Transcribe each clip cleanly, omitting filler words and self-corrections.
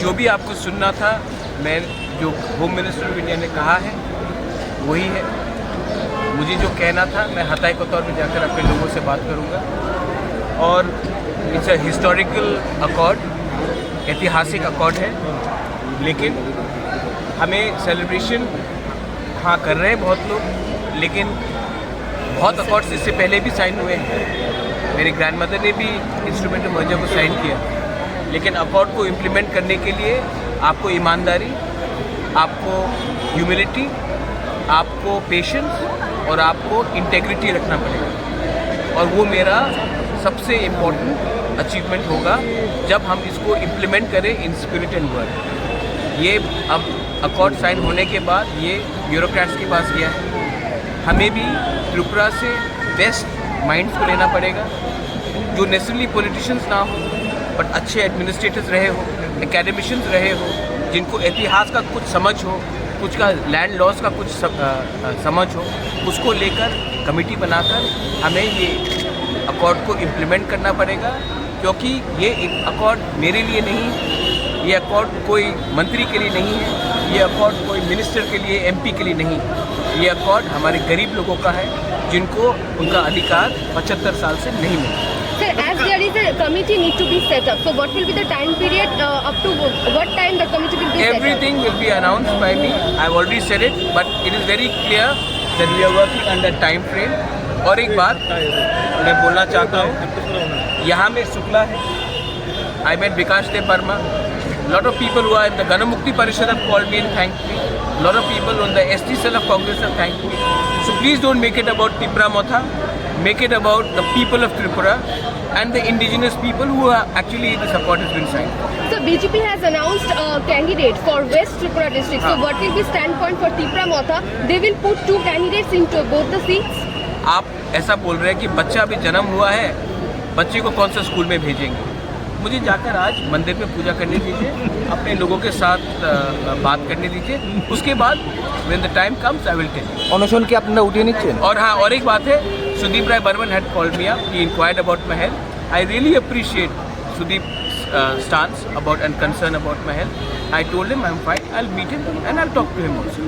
जो भी आपको सुनना था, मैं जो होम मिनिस्टर ऑफ इंडिया ने कहा है वही है। मुझे जो कहना था मैं हताई कोतवाल में जाकर अपने लोगों से बात करूंगा। और इट्स अ हिस्टोरिकल अकॉर्ड, ऐतिहासिक अकॉर्ड है, लेकिन हमें सेलिब्रेशन हाँ कर रहे हैं बहुत लोग, लेकिन बहुत अकॉर्ड्स इससे पहले भी साइन हुए हैं। मेरी ग्रैंडमदर ने भी इंस्ट्रूमेंट ऑफ मर्जर को साइन किया, लेकिन अकॉर्ड को इम्प्लीमेंट करने के लिए आपको ईमानदारी, आपको ह्यूमिलिटी, आपको पेशेंस और आपको इंटेग्रिटी रखना पड़ेगा। और वो मेरा सबसे इम्पोर्टेंट अचीवमेंट होगा जब हम इसको इम्प्लीमेंट करें इन स्पिरिट एंड वर्ड। ये अब अकॉर्ड साइन होने के बाद ये ब्यूरोक्रेट्स के पास गया है। हमें भी त्रिपुरा से बेस्ट माइंड्स को लेना पड़ेगा, जो नेसेसरली पॉलिटिशियंस ना हो बट अच्छे एडमिनिस्ट्रेटर्स रहे हो, एकेडमिशियंस रहे हो, जिनको इतिहास का कुछ समझ हो, कुछ का लैंड लॉस का कुछ समझ हो, उसको लेकर कमेटी बनाकर हमें ये अकॉर्ड को इम्प्लीमेंट करना पड़ेगा। क्योंकि ये अकॉर्ड मेरे लिए नहीं, ये अकॉर्ड कोई मंत्री के लिए नहीं है, ये अकॉर्ड कोई मिनिस्टर के लिए, एमपी के लिए नहीं, ये अकॉर्ड हमारे गरीब लोगों का है, जिनको उनका अधिकार 75 साल से नहीं मिला। Sir, as there is a committee need to be set up, so what will be the time period up to what time the committee will be set up? Everything will be announced by me. I've already said it, but it is very clear that we are working under time frame. और एक बात मैं बोलना चाहता हूँ, यहाँ में शुक्ला है, I met Vikas Dev Verma. Lot of people who are in the Ganamukti Parishad have called me and thanked me. Lot of people on the ST cell of Congress have thanked me. So please don't make it about Tipra Motha. Make it about the people of Tripura and the indigenous people who are actually the support has been signed. So BJP has announced a candidate for West Tripura district. So what will be standpoint for Tipra Motha? They will put 2 candidates into both the seats. आप ऐसा बोल रहे हैं कि बच्चा अभी जन्म हुआ है, बच्चे को कौन सा स्कूल में भेजेंगे? मुझे जाकर आज मंदिर में पूजा करने दीजिए, अपने लोगों के साथ बात करने दीजिए, उसके बाद when the time comes I will tell you. অনশন কি আপনারা উঠিয়ে নিচ্ছেন? और हाँ, और एक बात है, Sudeep Rai Burman had called me up. He inquired about my health. I really appreciate Sudeep's stance about and concern about my health. I told him I'm fine. I'll meet him and I'll talk to him also.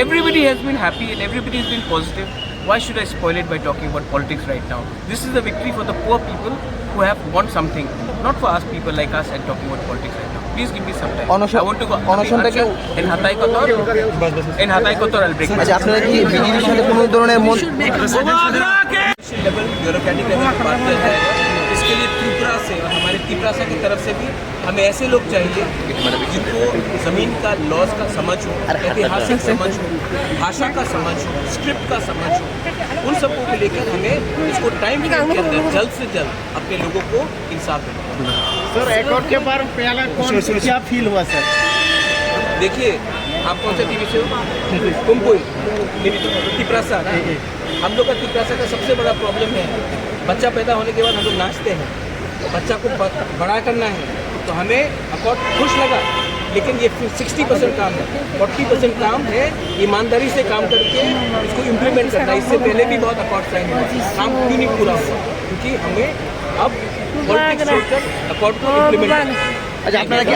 Everybody has been happy and everybody has been positive. Why should I spoil it by talking about politics right now? This is a victory for the poor people who have want something, not for us people like us and talking about politics right now. Please give me some time. I want to go. In Hatay Kotor, I'll break. আচ্ছা, আপনারা কি বিজেপির সাথে কোনো ধরনের level bureaucratic level पर बात किया जाएगा। इसके लिए त्रिपुरा से और हमारे त्रिपुरा की तरफ से भी हमें ऐसे लोग चाहिए जिनको ज़मीन का लॉज का समझ हो, ऐतिहासिक समझ हो, भाषा का समझ हो, स्क्रिप्ट का समझ हो, उन सबको को लेकर हमें इसको टाइम फ्रेम के अंदर जल्द से जल्द अपने लोगों को इंसाफ देना। सर अकॉर्ड के बारे में पहला क्या फील हुआ सर? देखिए, आप कौन सा टीवी से हो? तुम कोई तिपरासा। हम लोग का तिपरासा का सबसे बड़ा प्रॉब्लम है, बच्चा पैदा होने के बाद हम लोग नाचते हैं, तो बच्चा को बड़ा करना है, तो हमें अकॉर्ड खुश लगा, लेकिन ये 60% काम है, 40% काम है ईमानदारी से काम करके इसको इम्प्लीमेंट करना। इससे पहले भी बहुत अकॉर्ड साइन हुआ, काम क्यों नहीं पूरा हुआ? क्योंकि हमें अब पॉलिटिक्स छोड़कर अकॉर्ड को इम्प्लीमेंट करना। अच्छा, আপনারা কি